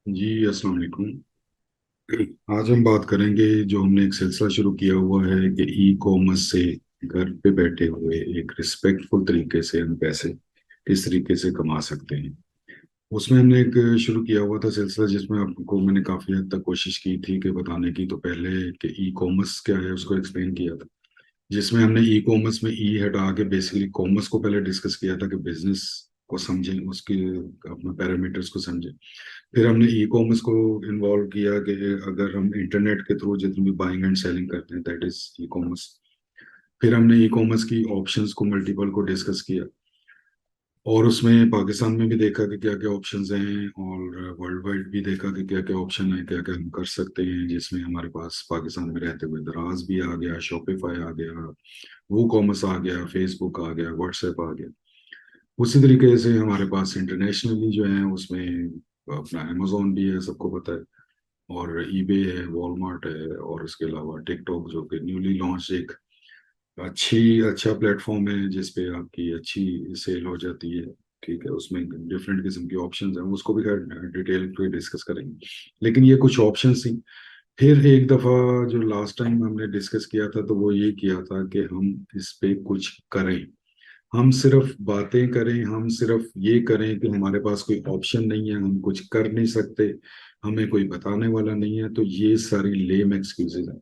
जी, अस्सलाम वालेकुम। आज हम बात करेंगे जो हमने एक सिलसिला शुरू किया हुआ है कि ई कॉमर्स से घर पे बैठे हुए एक रिस्पेक्टफुल तरीके से हम पैसे किस तरीके से कमा सकते हैं। उसमें हमने एक शुरू किया हुआ था सिलसिला जिसमें आपको मैंने काफ़ी हद तक कोशिश की थी कि बताने की, तो पहले कि ई कॉमर्स क्या है उसको एक्सप्लेन किया था, जिसमें हमने ई कॉमर्स में ई हटा के बेसिकली कॉमर्स को पहले डिस्कस किया था कि बिजनेस को समझें, उसके अपना पैरामीटर्स को समझें। फिर हमने ई कॉमर्स को इन्वॉल्व किया कि अगर हम इंटरनेट के थ्रू जितनी भी बाइंग एंड सेलिंग करते हैं, दैट इज ई कॉमर्स। फिर हमने ई कॉमर्स की ऑप्शंस को मल्टीपल को डिस्कस किया, और उसमें पाकिस्तान में भी देखा कि क्या क्या ऑप्शंस हैं, और वर्ल्ड वाइड भी देखा कि क्या क्या ऑप्शन है, क्या क्या हम कर सकते हैं, जिसमें हमारे पास पाकिस्तान में रहते हुए दराज भी आ गया, शॉपिफाई आ गया, वो कॉमर्स आ गया, फेसबुक आ गया, व्हाट्सएप आ गया। उसी तरीके से हमारे पास इंटरनेशनली जो है उसमें अपना अमेजोन भी है, सबको पता है, और ईबे है, वॉलमार्ट है, और इसके अलावा टिकटॉक जो कि न्यूली लॉन्च एक अच्छा प्लेटफॉर्म है जिसपे आपकी अच्छी सेल हो जाती है। ठीक है, उसमें डिफरेंट किस्म के ऑप्शंस हैं, उसको भी खैर डिटेल पे डिस्कस करेंगे, लेकिन ये कुछ ऑप्शंस थी। फिर एक दफा जो लास्ट टाइम हमने डिस्कस किया था, तो वो ये किया था कि हम इस पे कुछ करें। हम सिर्फ बातें करें, हम सिर्फ ये करें कि हमारे पास कोई ऑप्शन नहीं है, हम कुछ कर नहीं सकते, हमें कोई बताने वाला नहीं है, तो ये सारी लेम एक्सक्यूजेज हैं।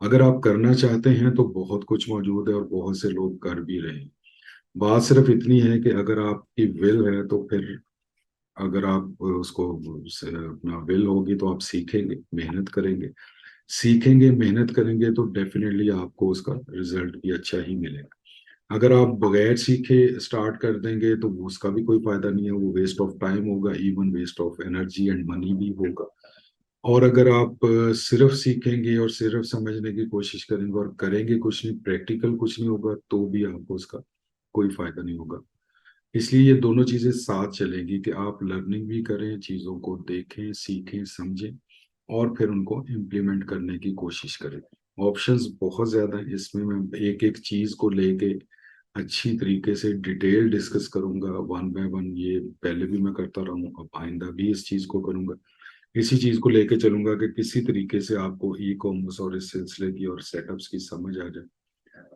अगर आप करना चाहते हैं तो बहुत कुछ मौजूद है और बहुत से लोग कर भी रहे हैं। बात सिर्फ इतनी है कि अगर आपकी विल है तो फिर, अगर आप उसको अपना विल होगी तो आप सीखेंगे, मेहनत करेंगे। सीखेंगे, मेहनत करेंगे तो डेफिनेटली आपको उसका रिजल्ट भी अच्छा ही मिलेगा। अगर आप बगैर सीखे स्टार्ट कर देंगे तो उसका भी कोई फायदा नहीं है, वो वेस्ट ऑफ टाइम होगा, even waste of energy and money भी होगा। और अगर आप सिर्फ सीखेंगे और सिर्फ समझने की कोशिश करेंगे और करेंगे कुछ नहीं, प्रैक्टिकल कुछ नहीं होगा, तो भी आपको उसका कोई फायदा नहीं होगा। इसलिए ये दोनों चीजें साथ चलेंगी कि आप लर्निंग भी करें, चीजों को देखें, सीखें, समझें, और फिर उनको इम्प्लीमेंट करने की कोशिश करें। ऑप्शंस बहुत ज्यादा हैं इसमें, मैं एक एक चीज को लेके अच्छी तरीके से डिटेल डिस्कस करूंगा, वन बाय वन। ये पहले भी मैं करता रहा हूँ, अब आइंदा भी इस चीज को करूंगा। इसी चीज को लेके चलूंगा कि किसी तरीके से आपको ई कॉमर्स और इस सिलसिले की और सेटअप्स की समझ आ जाए,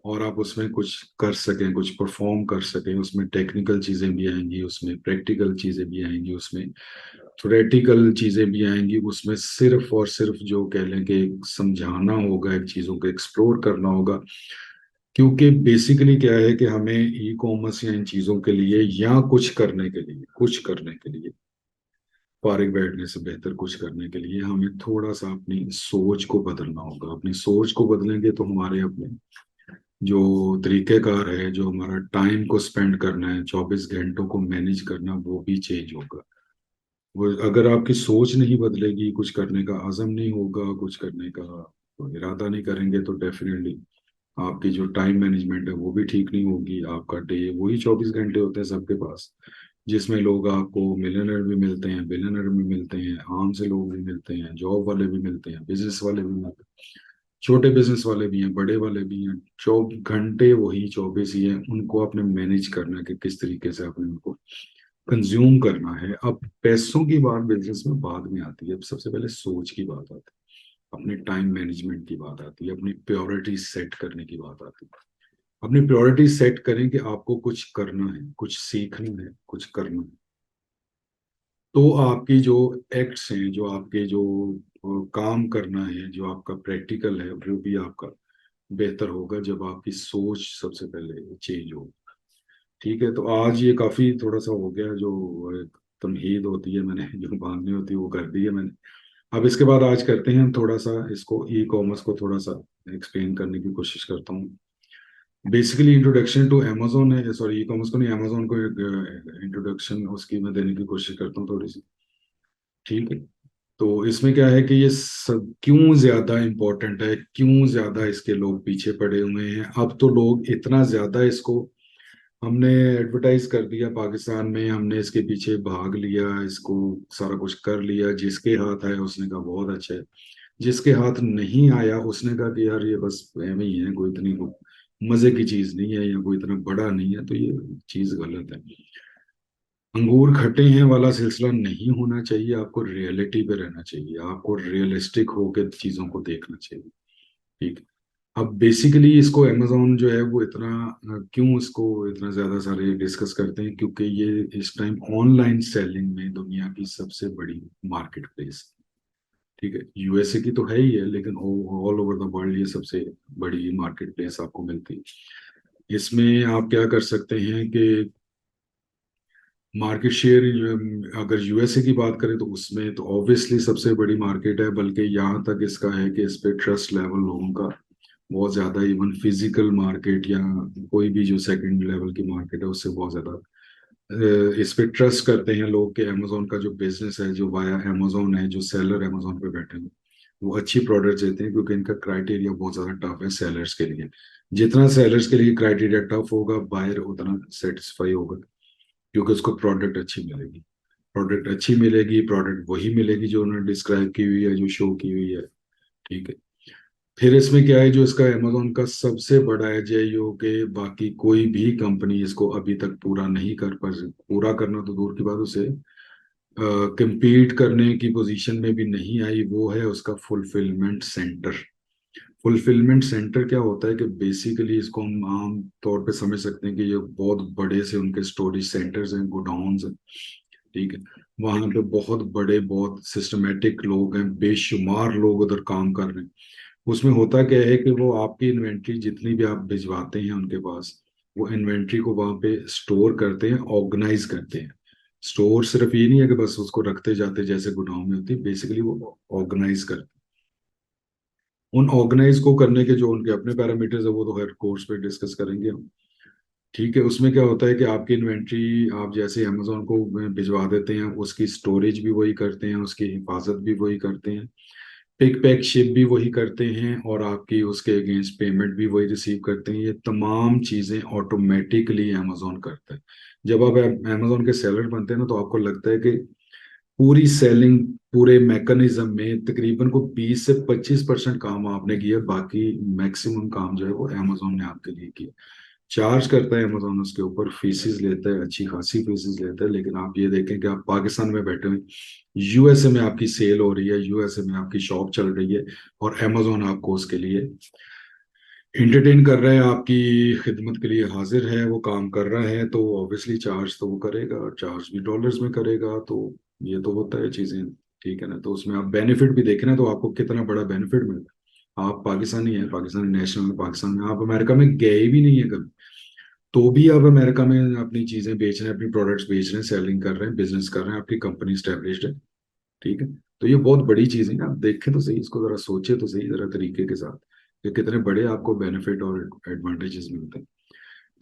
और आप उसमें कुछ कर सकें, कुछ परफॉर्म कर सकें। उसमें टेक्निकल चीजें भी आएंगी, उसमें प्रैक्टिकल चीजें भी आएंगी, उसमें थ्योरेटिकल चीजें भी आएंगी, उसमें सिर्फ और सिर्फ जो कह लें कि समझाना होगा, एक चीजों को एक्सप्लोर करना होगा। क्योंकि बेसिकली क्या है कि हमें ई कॉमर्स या इन चीजों के लिए या कुछ करने के लिए फारिग बैठने से बेहतर कुछ करने के लिए हमें थोड़ा सा अपनी सोच को बदलना होगा। अपनी सोच को बदलेंगे तो हमारे अपने जो तरीकेकार है, जो हमारा टाइम को स्पेंड करना है, 24 घंटों को मैनेज करना, वो भी चेंज होगा। वो अगर आपकी सोच नहीं बदलेगी, कुछ करने का अज़म नहीं होगा, कुछ करने का तो इरादा नहीं करेंगे, तो डेफिनेटली आपकी जो टाइम मैनेजमेंट है वो भी ठीक नहीं होगी। आपका डे, वही 24 घंटे होते हैं सबके पास, जिसमें लोग आपको मिलियनर भी मिलते हैं, बिलियनर भी मिलते हैं, आम से लोग भी मिलते हैं, जॉब वाले भी मिलते हैं, बिजनेस वाले भी मिलते हैं, छोटे बिजनेस वाले भी हैं, बड़े वाले भी हैं। 24 घंटे वही 24 ही है, उनको आपने मैनेज करना है कि किस तरीके से आपने उनको कंज्यूम करना है। अब पैसों की बात बिजनेस में बाद में आती है, अब सबसे पहले सोच की बात आती है, अपने टाइम मैनेजमेंट की बात आती है, अपनी प्रायोरिटी सेट करने की बात आती है। अपनी प्रायोरिटी सेट करें कि आपको कुछ करना है, कुछ सीखना है, कुछ करना है, तो आपकी जो एक्ट्स हैं, जो आपके जो काम करना है, जो आपका प्रैक्टिकल है, वो भी आपका बेहतर होगा जब आपकी सोच सबसे पहले चेंज हो। ठीक है, तो आज ये काफी थोड़ा सा हो गया, जो एक तमहीद होती है मैंने जो बांधनी होती है वो कर दी है मैंने। अब इसके बाद आज करते हैं हम थोड़ा सा इसको, ई कॉमर्स को थोड़ा सा एक्सप्लेन करने की कोशिश करता हूँ। बेसिकली इंट्रोडक्शन टू अमेजोन है, सॉरी ई कॉमर्स को नहीं, अमेजोन को एक इंट्रोडक्शन उसकी मैं देने की कोशिश करता हूँ थोड़ी सी। ठीक है, तो इसमें क्या है कि ये सब क्यों ज्यादा इम्पोर्टेंट है, क्यों ज्यादा इसके लोग पीछे पड़े हुए हैं। अब तो लोग इतना ज्यादा इसको, हमने एडवर्टाइज कर दिया पाकिस्तान में, हमने इसके पीछे भाग लिया, इसको सारा कुछ कर लिया। जिसके हाथ आया उसने कहा बहुत अच्छा है, जिसके हाथ नहीं आया उसने कहा कि यार ये बस एਵੇਂ ही है, कोई इतनी मजे की चीज नहीं है, या कोई इतना बड़ा नहीं है, तो ये चीज गलत है। अंगूर खट्टे हैं वाला सिलसिला नहीं होना चाहिए, आपको रियलिटी पे रहना चाहिए, आपको रियलिस्टिक होकर चीजों को देखना चाहिए। ठीक है। अब बेसिकली इसको अमेजोन जो है वो इतना क्यों इसको इतना ज्यादा सारे डिस्कस करते हैं, क्योंकि ये इस टाइम ऑनलाइन सेलिंग में दुनिया की सबसे बड़ी मार्केट प्लेस। ठीक है, यूएसए की तो है ही है, लेकिन ऑल ओवर द वर्ल्ड ये सबसे बड़ी मार्केट प्लेस आपको मिलती है। इसमें आप क्या कर सकते हैं कि मार्केट शेयर, अगर यूएसए की बात करें तो उसमें तो ऑब्वियसली सबसे बड़ी मार्केट है, बल्कि यहाँ तक इसका है कि इस पे ट्रस्ट लेवल लोगों का बहुत ज्यादा, इवन फिजिकल मार्केट या कोई भी जो सेकंड लेवल की मार्केट है उससे बहुत ज्यादा इस पे ट्रस्ट करते हैं लोग कि अमेजोन का जो बिजनेस है, जो वाया अमेजोन है, जो सेलर अमेजोन पे बैठे हैं वो अच्छी प्रोडक्ट देते हैं, क्योंकि इनका क्राइटेरिया बहुत ज्यादा टफ है सेलर्स के लिए। जितना सेलर्स के लिए क्राइटेरिया टफ होगा, बायर उतना सेटिस्फाई होगा, क्योंकि उसको प्रोडक्ट अच्छी मिलेगी। प्रोडक्ट अच्छी मिलेगी, प्रोडक्ट वही मिलेगी जो उन्होंने डिस्क्राइब की हुई है, जो शो की हुई है। ठीक है। फिर इसमें क्या है, जो इसका अमेजोन का सबसे बड़ा है जो कि बाकी कोई भी कंपनी इसको अभी तक पूरा नहीं कर पा, पूरा करना तो दूर की बात, उसे compete करने की पोजीशन में भी नहीं आई, वो है उसका फुलफिलमेंट सेंटर। फुलफिलमेंट सेंटर क्या होता है कि बेसिकली इसको हम आम तौर पे समझ सकते हैं कि ये बहुत बड़े से उनके स्टोरेज सेंटर्स हैं, गोडाउन्स हैं। ठीक है। वहां पे बहुत बड़े, बहुत सिस्टमेटिक लोग हैं, बेशुमार लोग उधर काम कर रहे हैं। उसमें होता क्या है कि वो आपकी इन्वेंट्री जितनी भी आप भिजवाते हैं उनके पास, वो इन्वेंट्री को वहां पे स्टोर करते हैं, ऑर्गेनाइज करते हैं। स्टोर सिर्फ ये नहीं है कि बस उसको रखते जाते जैसे गोडाउन में होती है, बेसिकली वो ऑर्गेनाइज करते हैं। उन ऑर्गेनाइज को करने के जो उनके अपने पैरामीटर्स है वो तो हर कोर्स पे डिस्कस करेंगे हम। ठीक है। उसमें क्या होता है कि आपकी इन्वेंट्री आप जैसे अमेजोन को भिजवा देते हैं, उसकी स्टोरेज भी वही करते हैं, उसकी हिफाजत भी वही करते हैं, पिक पैक शिप भी वही करते हैं, और आपकी उसके अगेंस्ट पेमेंट भी वही रिसीव करते हैं। ये तमाम चीजें ऑटोमेटिकली अमेजोन करता है। जब आप अमेजोन के सेलर बनते हैं ना, तो आपको लगता है कि पूरी सेलिंग, पूरे मैकेनिज्म में तकरीबन को 20 से 25% काम आपने किया, बाकी मैक्सिमम काम जो है वो अमेजोन ने आपके लिए किया। चार्ज करता है अमेजोन, उसके ऊपर फीसिस लेता है, अच्छी खासी फीसिस लेता है, लेकिन आप ये देखें कि आप पाकिस्तान में बैठे हुए, यूएसए में आपकी सेल हो रही है, यूएसए में आपकी शॉप चल रही है, और अमेजोन आपको उसके लिए एंटरटेन कर रहा है, आपकी खिदमत के लिए हाजिर है, वो काम कर रहा है, तो ऑब्वियसली चार्ज तो वो करेगा, और चार्ज भी डॉलर्स में करेगा। तो ये तो होता है चीजें। ठीक है ना, तो उसमें आप बेनिफिट भी देखें ना, तो आपको कितना बड़ा बेनिफिट मिलता है। आप पाकिस्तानी हैं, पाकिस्तानी नेशनल है, पाकिस्तान में आप अमेरिका में गए भी नहीं है कभी, तो भी आप अमेरिका में अपनी चीजें बेच रहे हैं, अपनी प्रोडक्ट्स बेच रहे हैं, सेलिंग कर रहे हैं, बिजनेस कर रहे हैं, आपकी कंपनी स्टैब्लिश्ड है। ठीक है। तो ये बहुत बड़ी चीज है ना, आप देखें तो सही, इसको जरा सोचे तो सही, जरा तरीके के साथ, कि कितने बड़े आपको बेनिफिट और एडवांटेजेस मिलते हैं।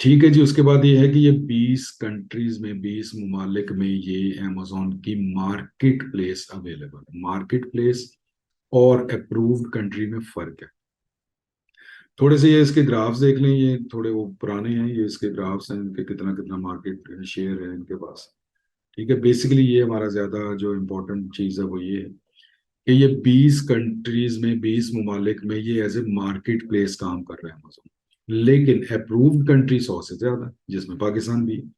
ठीक है जी। उसके बाद ये है कि ये 20 कंट्रीज में, 20 ममालिक में ये अमेजोन की मार्केट प्लेस अवेलेबल है। मार्केट प्लेस और अप्रूव्ड कंट्री में फर्क है। थोड़े से ये इसके ग्राफ्स देख लें, ये थोड़े वो पुराने हैं, ये इसके ग्राफ्स हैं, इनके कितना कितना मार्केट शेयर है इनके पास। ठीक है। बेसिकली ये हमारा ज्यादा जो इम्पोर्टेंट चीज है वो ये है कि ये 20 कंट्रीज में, 20 ममालिक में ये एज ए मार्केट प्लेस काम कर रहे हैं अमेजोन, लेकिन अप्रूव्ड कंट्री 100 से ज्यादा है, जिसमें पाकिस्तान भी है।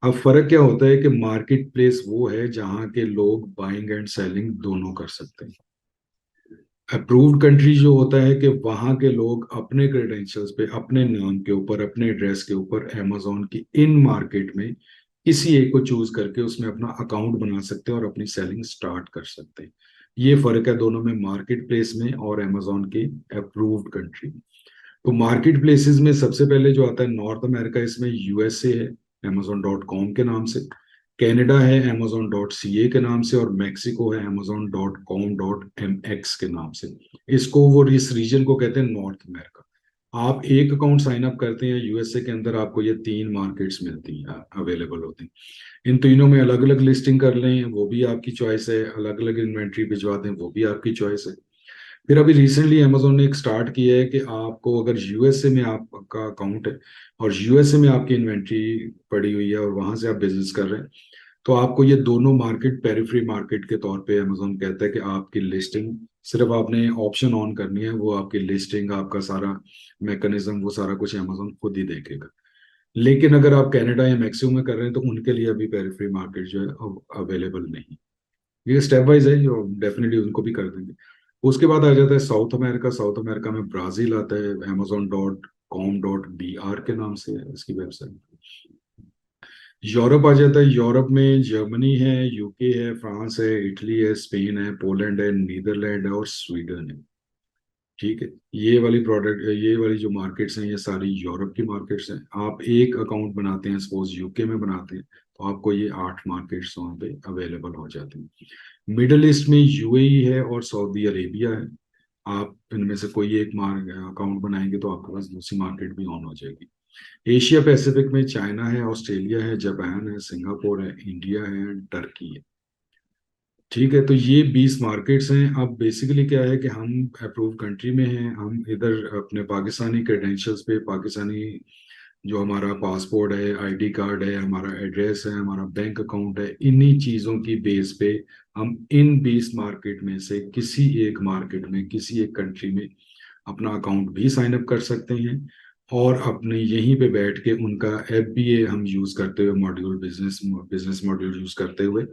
अब फर्क क्या होता है कि मार्केट प्लेस वो है जहां के लोग बाइंग एंड सेलिंग दोनों कर सकते हैं। अप्रूव्ड कंट्री जो होता है कि वहां के लोग अपने क्रेडेंशियल्स पे, अपने नाम के ऊपर, अपने एड्रेस के ऊपर अमेजोन की इन मार्केट में किसी एक को चूज करके उसमें अपना अकाउंट बना सकते हैं और अपनी सेलिंग स्टार्ट कर सकते हैं। ये फर्क है दोनों में, मार्केट प्लेस में और अमेजोन की अप्रूव्ड कंट्री। तो मार्केट प्लेसेस में सबसे पहले जो आता है नॉर्थ अमेरिका, इसमें यूएसए है amazon.com के नाम से, कनाडा है amazon.ca के नाम से, और मेक्सिको है amazon.com.mx के नाम से। इसको वो इस रीजन को कहते हैं नॉर्थ अमेरिका। आप एक अकाउंट साइन अप करते हैं यूएसए के अंदर, आपको ये 3 मार्केट्स मिलती हैं, अवेलेबल होती हैं। इन तीनों में अलग अलग लिस्टिंग कर लें, वो भी आपकी चॉइस है, अलग अलग इन्वेंट्री भिजवा दें, वो भी आपकी चॉइस है। फिर अभी रिसेंटली अमेजोन ने एक स्टार्ट किया है कि आपको अगर यूएसए में आपका अकाउंट है और यूएसए में आपकी इन्वेंट्री पड़ी हुई है और वहां से आप बिजनेस कर रहे हैं, तो आपको ये दोनों मार्केट पेरिफेरी मार्केट के तौर पे अमेजोन कहता है कि आपकी लिस्टिंग, सिर्फ आपने ऑप्शन ऑन करनी है, वो आपकी लिस्टिंग, आपका सारा मैकेनिज्म, वो सारा कुछ अमेजोन खुद ही देखेगा। लेकिन अगर आप कनाडा या मैक्सिको में कर रहे हैं तो उनके लिए अभी पेरिफेरी मार्केट जो है अवेलेबल नहीं। ये स्टेप वाइज है, जो डेफिनेटली उनको भी कर देंगे। उसके बाद आ जाता है साउथ अमेरिका। साउथ अमेरिका में ब्राजील आता है, amazon.com.br के नाम से है इसकी वेबसाइट। यूरोप आ जाता है, यूरोप में जर्मनी है, यूके है, फ्रांस है, इटली है, स्पेन है, पोलैंड है, नीदरलैंड है और स्वीडन है। ठीक है। ये वाली जो मार्केट्स हैं ये सारी यूरोप की मार्केट्स हैं। आप एक अकाउंट बनाते हैं, सपोज यूके में बनाते हैं, तो आपको ये 8 मार्केट्स वहाँ पे अवेलेबल हो जाती हैं। मिडल ईस्ट में यूएई है और सऊदी अरेबिया है। आप इनमें से कोई एक अकाउंट बनाएंगे तो आपके पास दूसरी मार्केट भी ऑन हो जाएगी। एशिया पैसिफिक में चाइना है, ऑस्ट्रेलिया है, जापान है, सिंगापुर है, इंडिया है, टर्की है। ठीक है, तो ये 20 मार्केट्स हैं। अब बेसिकली क्या है कि हम अप्रूव कंट्री में हैं, हम इधर अपने पाकिस्तानी क्रेडेंशियल्स पे, पाकिस्तानी जो हमारा पासपोर्ट है, आईडी कार्ड है, हमारा एड्रेस है, हमारा बैंक अकाउंट है, इन्हीं चीज़ों की बेस पे हम इन 20 मार्केट में से किसी एक मार्केट में, किसी एक कंट्री में अपना अकाउंट भी साइन अप कर सकते हैं। और अपने यहीं पे बैठ के उनका एफबीए हम यूज करते हुए, module business business module use करते हुए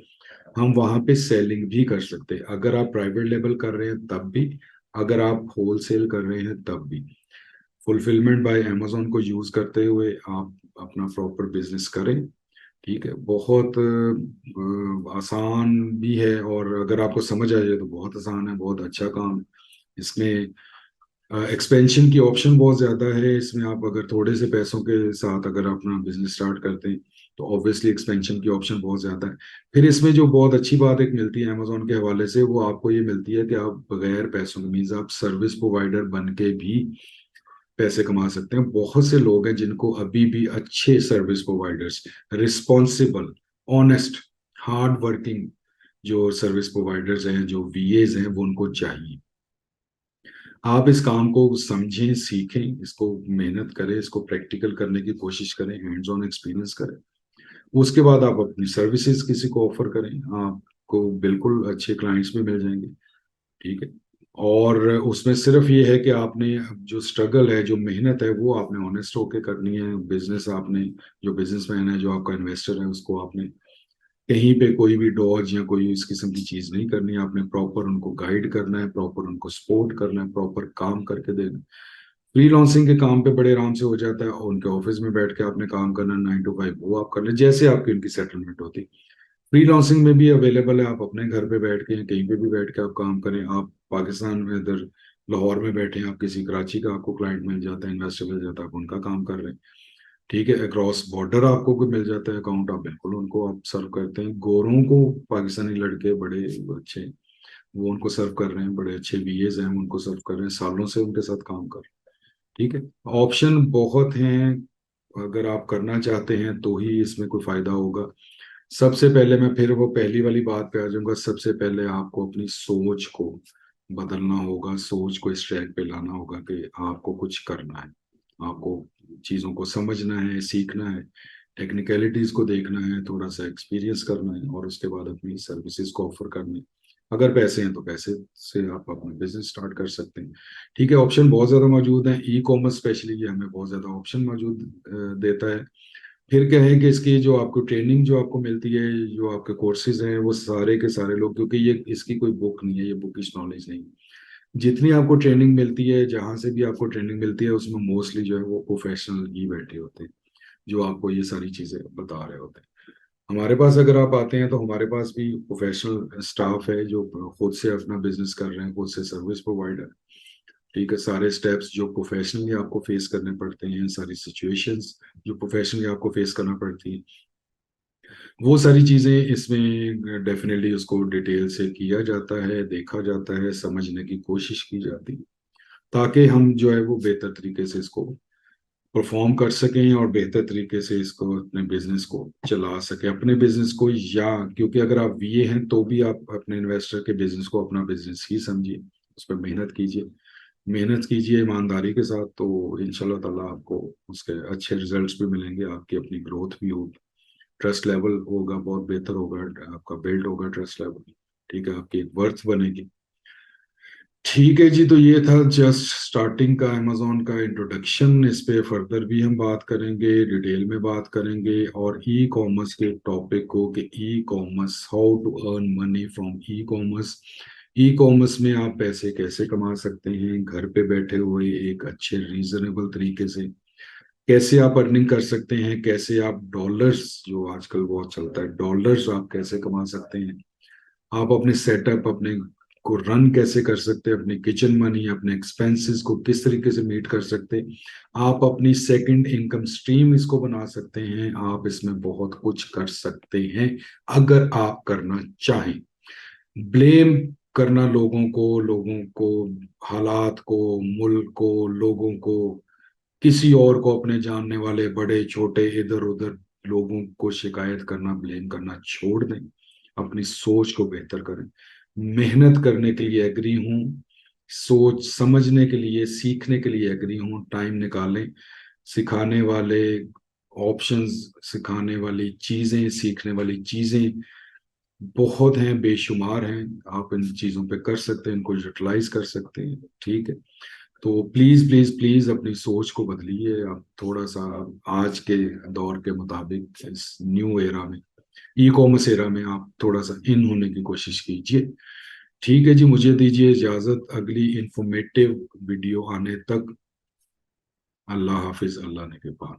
हम वहां पे सेलिंग भी कर सकते हैं। अगर आप प्राइवेट लेवल कर रहे हैं तब भी, अगर आप होलसेल कर रहे हैं तब भी, फुलफिलमेंट बाय अमेजोन को यूज करते हुए आप अपना प्रॉपर बिजनेस करें। ठीक है, बहुत आसान भी है, और अगर आपको समझ आ जाए तो बहुत आसान है, बहुत अच्छा काम है। इसमें एक्सपेंशन की ऑप्शन बहुत ज्यादा है। इसमें आप अगर थोड़े से पैसों के साथ अगर अपना बिजनेस स्टार्ट करते हैं तो ऑब्वियसली एक्सपेंशन की ऑप्शन बहुत ज्यादा है। फिर इसमें जो बहुत अच्छी बात एक मिलती है अमेजोन के हवाले से, वो आपको ये मिलती है कि आप बगैर पैसों के, मीन्स आप सर्विस प्रोवाइडर बन के भी पैसे कमा सकते हैं। बहुत से लोग हैं जिनको अभी भी अच्छे service providers, responsible, honest, hard working जो सर्विस प्रोवाइडर्स हैं, जो वीएज हैं, वो उनको चाहिए। आप इस काम को समझें, सीखें, इसको मेहनत करें, इसको प्रैक्टिकल करने की कोशिश करें, हैंड्स ऑन एक्सपीरियंस करें। उसके बाद आप अपनी सर्विसेज किसी को ऑफर करें, आपको बिल्कुल अच्छे क्लाइंट्स भी मिल जाएंगे। ठीक है। और उसमें सिर्फ ये है कि आपने जो स्ट्रगल है, जो मेहनत है, वो आपने ऑनेस्ट होके करनी है। बिजनेस आपने, जो बिजनेसमैन है, जो आपका इन्वेस्टर है, उसको आपने कहीं पे कोई भी डॉज या कोई इस किस्म की चीज नहीं करनी है। आपने प्रॉपर उनको गाइड करना है, प्रॉपर उनको सपोर्ट करना है, प्रॉपर काम करके देना है। फ्रीलांसिंग के काम पे बड़े आराम से हो जाता है, और उनके ऑफिस में बैठ के आपने काम करना, 9 to 5 वो आप कर ले, जैसे आपकी उनकी सेटलमेंट होती है। फ्रीलांसिंग में भी अवेलेबल है, आप अपने घर पे बैठ के कहीं पे भी बैठ के आप काम करें। आप पाकिस्तान में इधर लाहौर में बैठे हैं, आप किसी कराची का आपको क्लाइंट मिल जाता है, इन्वेस्टर मिल जाता है, आप उनका काम कर रहे हैं। ठीक है, अक्रॉस बॉर्डर आपको कोई मिल जाता है अकाउंट, आप बिल्कुल उनको आप सर्व करते हैं। गोरों को पाकिस्तानी लड़के बड़े अच्छे, वो उनको सर्व कर रहे हैं, बड़े अच्छे वीएज हैं, उनको सर्व कर रहे हैं, सालों से उनके साथ काम कर रहे हैं। ठीक है, ऑप्शन बहुत हैं। अगर आप करना चाहते हैं तो ही इसमें कोई फायदा होगा। सबसे पहले मैं फिर वो पहली वाली बात पे आ जाऊंगा। सबसे पहले आपको अपनी सोच को बदलना होगा, सोच को इस ट्रैक पे लाना होगा कि आपको कुछ करना है, आपको चीज़ों को समझना है, सीखना है, टेक्निकलिटीज को देखना है, थोड़ा सा एक्सपीरियंस करना है, और उसके बाद अपनी सर्विसेज को ऑफर करनी है। अगर पैसे हैं तो पैसे से आप अपना बिजनेस स्टार्ट कर सकते हैं। ठीक है, ऑप्शन बहुत ज़्यादा मौजूद हैं। ई कॉमर्स स्पेशली ये हमें बहुत ज़्यादा ऑप्शन मौजूद देता है। फिर क्या है कि इसकी जो आपको ट्रेनिंग जो आपको मिलती है, जो आपके कोर्सेज हैं, वो सारे के सारे लोग, क्योंकि ये इसकी कोई बुक नहीं है, ये बुकिश नॉलेज नहीं। जितनी आपको ट्रेनिंग मिलती है, जहां से भी आपको ट्रेनिंग मिलती है, उसमें मोस्टली जो है वो प्रोफेशनल ही बैठे होते हैं जो आपको ये सारी चीजें बता रहे होते हैं। हमारे पास अगर आप आते हैं तो हमारे पास भी प्रोफेशनल स्टाफ है जो खुद से अपना बिजनेस कर रहे हैं, खुद से सर्विस प्रोवाइडर। ठीक है, सारे स्टेप्स जो प्रोफेशनली आपको फेस करने पड़ते हैं, सारी सिचुएशंस जो प्रोफेशनली आपको फेस करना पड़ती है, वो सारी चीजें इसमें डेफिनेटली उसको डिटेल से किया जाता है, देखा जाता है, समझने की कोशिश की जाती है, ताकि हम जो है वो बेहतर तरीके से इसको परफॉर्म कर सकें और बेहतर तरीके से इसको अपने बिजनेस को चला सकें, अपने बिजनेस को। या क्योंकि अगर आप वीए हैं तो भी आप अपने इन्वेस्टर के बिजनेस को अपना बिजनेस ही समझिए, उस पर मेहनत कीजिए, मेहनत कीजिए ईमानदारी के साथ, तो इंशाल्लाह ताला आपको उसके अच्छे रिजल्ट्स भी मिलेंगे, आपकी अपनी ग्रोथ भी होगी, ट्रस्ट लेवल होगा, बहुत बेहतर होगा, आपका बिल्ड होगा ट्रस्ट लेवल। ठीक है, आपकी एक वर्थ बनेगी। ठीक है जी, तो ये था जस्ट स्टार्टिंग का अमेजोन का इंट्रोडक्शन। इस पे फर्दर भी हम बात करेंगे, डिटेल में बात करेंगे, और ई कॉमर्स के टॉपिक को कि e commerce, how to earn money from e commerce. E commerce में आप पैसे कैसे कमा सकते हैं घर पे बैठे हुए एक अच्छे रीजनेबल तरीके से, कैसे आप अर्निंग कर सकते हैं, कैसे आप डॉलर्स, जो आजकल बहुत चलता है, डॉलर्स आप कैसे कमा सकते हैं, आप अपने सेटअप, अपने को रन कैसे कर सकते हैं, अपने किचन मनी, अपने एक्सपेंसेस को किस तरीके से मीट कर सकते हैं, आप अपनी सेकंड इनकम स्ट्रीम इसको बना सकते हैं, आप इसमें बहुत कुछ कर सकते हैं अगर आप करना चाहें। ब्लेम करना लोगों को, हालात को, मुल्क को, लोगों को, किसी और को, अपने जानने वाले बड़े छोटे इधर उधर लोगों को शिकायत करना, ब्लेम करना छोड़ दें। अपनी सोच को बेहतर करें। मेहनत करने के लिए एग्री हूँ, सोच समझने के लिए, सीखने के लिए एग्री हूँ। टाइम निकालें। सिखाने वाले ऑप्शंस, सिखाने वाली चीजें, सीखने वाली चीजें बहुत हैं, बेशुमार हैं। आप इन चीजों पे कर सकते हैं, इनको यूटिलाइज कर सकते हैं। ठीक है, तो प्लीज प्लीज प्लीज अपनी सोच को बदलिए। आप थोड़ा सा आज के दौर के मुताबिक इस न्यू एरा में, ई कॉमर्स एरा में आप थोड़ा सा इन होने की कोशिश कीजिए। ठीक है जी, मुझे दीजिए इजाजत। अगली इंफॉर्मेटिव वीडियो आने तक अल्लाह हाफिज, अल्लाह ने के पास।